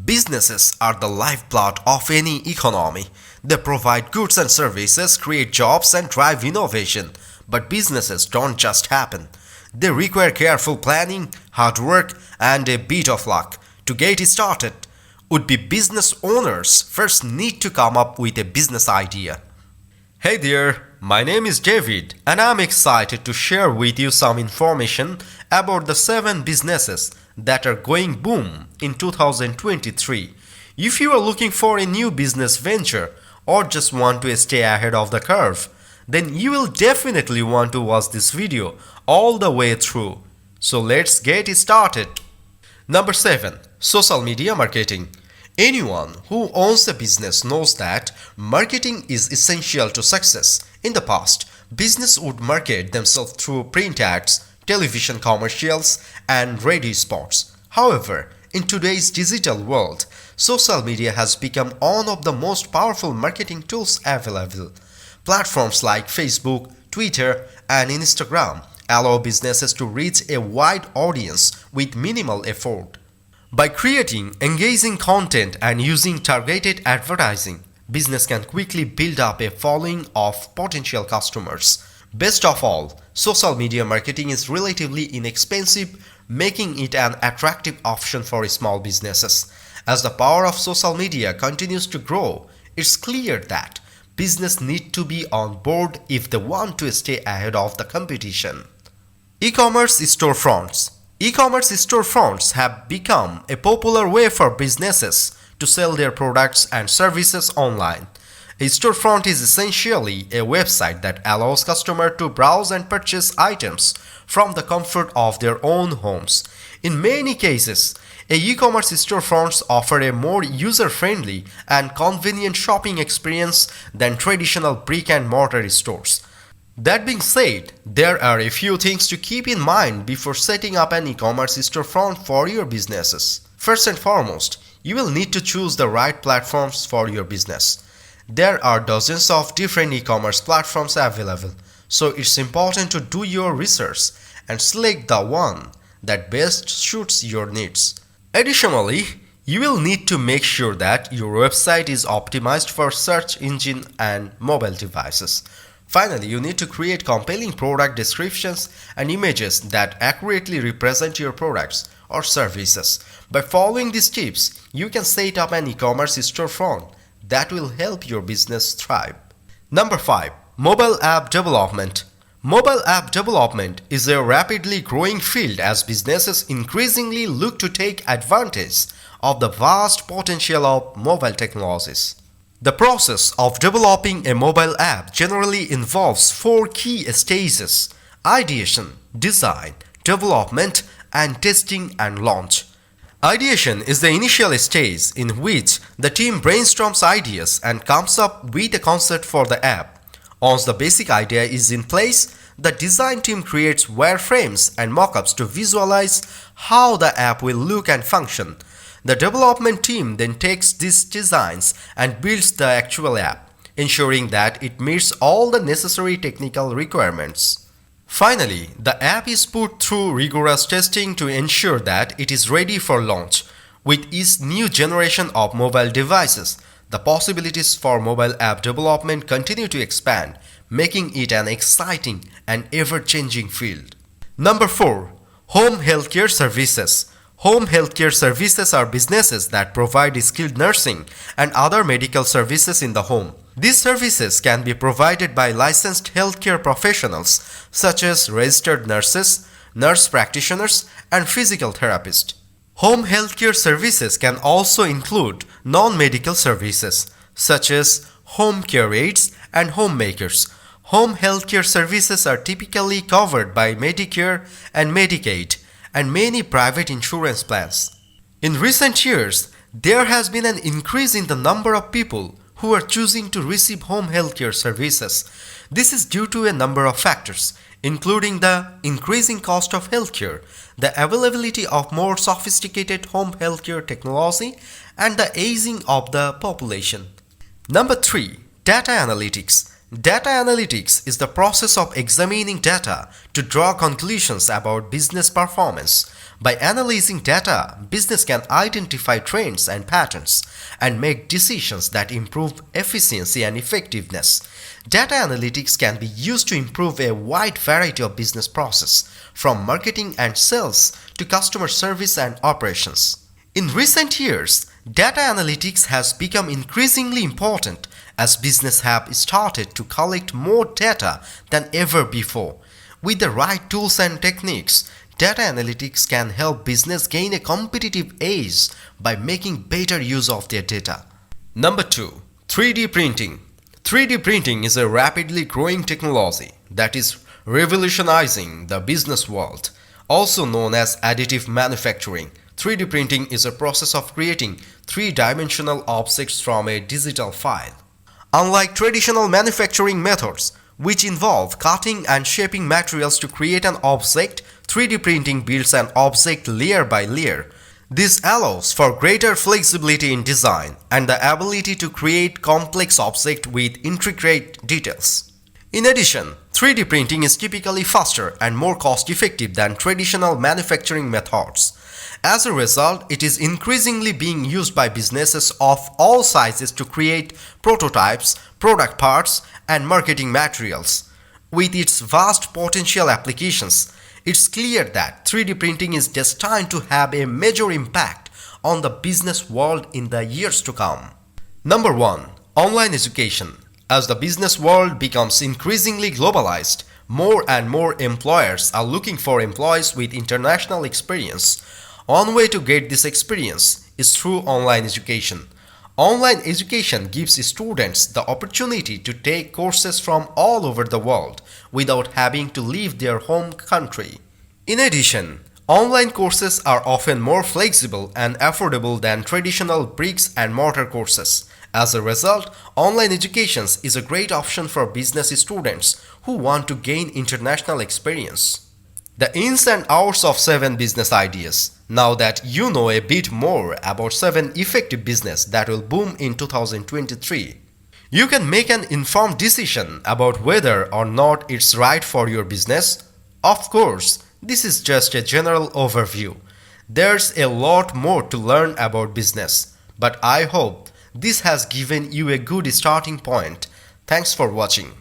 Businesses are the lifeblood of any economy. They provide goods and services, create jobs, and drive innovation. But businesses don't just happen. They require careful planning, hard work, and a bit of luck. To get started, would-be business owners first need to come up with a business idea. Hey there, my name is David, and I'm excited to share with you some information about the 7 businesses that are going boom in 2023. If you are looking for a new business venture or just want to stay ahead of the curve, then you will definitely want to watch this video all the way through. So let's get started. Number 7. Social media marketing. Anyone who owns a business knows that marketing is essential to success. In the past, business would market themselves through print ads, television commercials, and radio spots. However, in today's digital world, social media has become one of the most powerful marketing tools available. Platforms like Facebook, Twitter, and Instagram allow businesses to reach a wide audience with minimal effort. By creating engaging content and using targeted advertising, business can quickly build up a following of potential customers. Best of all, social media marketing is relatively inexpensive, making it an attractive option for small businesses. As the power of social media continues to grow, it's clear that business need to be on board if they want to stay ahead of the competition. E-commerce storefronts. E-commerce storefronts have become a popular way for businesses to sell their products and services online. A storefront is essentially a website that allows customers to browse and purchase items from the comfort of their own homes. In many cases, e-commerce storefronts offer a more user-friendly and convenient shopping experience than traditional brick-and-mortar stores. That being said, there are a few things to keep in mind before setting up an e-commerce storefront for your businesses. First and foremost, you will need to choose the right platforms for your business. There are dozens of different e-commerce platforms available, so it's important to do your research and select the one that best suits your needs. Additionally, you will need to make sure that your website is optimized for search engine and mobile devices. Finally, you need to create compelling product descriptions and images that accurately represent your products or services. By following these tips, you can set up an e-commerce storefront that will help your business thrive. Number 5. Mobile app development. Mobile app development is a rapidly growing field as businesses increasingly look to take advantage of the vast potential of mobile technologies. The process of developing a mobile app generally involves 4 key stages: ideation, design, development, and testing and launch. Ideation is the initial stage in which the team brainstorms ideas and comes up with a concept for the app. Once the basic idea is in place, the design team creates wireframes and mockups to visualize how the app will look and function. The development team then takes these designs and builds the actual app, ensuring that it meets all the necessary technical requirements. Finally, the app is put through rigorous testing to ensure that it is ready for launch. With each new generation of mobile devices, the possibilities for mobile app development continue to expand, making it an exciting and ever-changing field. Number 4. Home healthcare services. Home healthcare services are businesses that provide skilled nursing and other medical services in the home. These services can be provided by licensed healthcare professionals such as registered nurses, nurse practitioners, and physical therapists. Home healthcare services can also include non-medical services such as home care aides and homemakers. Home healthcare services are typically covered by Medicare and Medicaid and many private insurance plans. In recent years, there has been an increase in the number of people who are choosing to receive home healthcare services. This is due to a number of factors, including the increasing cost of healthcare, the availability of more sophisticated home healthcare technology, and the aging of the population. Number 3. Data analytics. Data analytics is the process of examining data to draw conclusions about business performance. By analyzing data, business can identify trends and patterns and make decisions that improve efficiency and effectiveness. Data analytics can be used to improve a wide variety of business processes, from marketing and sales to customer service and operations. In recent years, data analytics has become increasingly important as business have started to collect more data than ever before. With the right tools and techniques, data analytics can help business gain a competitive edge by making better use of their data. Number 2. 3D printing. 3D printing is a rapidly growing technology that is revolutionizing the business world. Also known as additive manufacturing, 3D printing is a process of creating three-dimensional objects from a digital file. Unlike traditional manufacturing methods, which involve cutting and shaping materials to create an object, 3D printing builds an object layer by layer. This allows for greater flexibility in design and the ability to create complex objects with intricate details. In addition, 3D printing is typically faster and more cost-effective than traditional manufacturing methods. As a result, it is increasingly being used by businesses of all sizes to create prototypes, product parts, and marketing materials. With its vast potential applications, it's clear that 3D printing is destined to have a major impact on the business world in the years to come. Number 1. Online education. As the business world becomes increasingly globalized, more and more employers are looking for employees with international experience. One way to get this experience is through online education. Online education gives students the opportunity to take courses from all over the world without having to leave their home country. In addition, online courses are often more flexible and affordable than traditional bricks and mortar courses. As a result, online education is a great option for business students who want to gain international experience. The ins and outs of 7 business ideas. Now that you know a bit more about 7 effective business that will boom in 2023, you can make an informed decision about whether or not it's right for your business. Of course, this is just a general overview. There's a lot more to learn about business, but I hope this has given you a good starting point. Thanks for watching.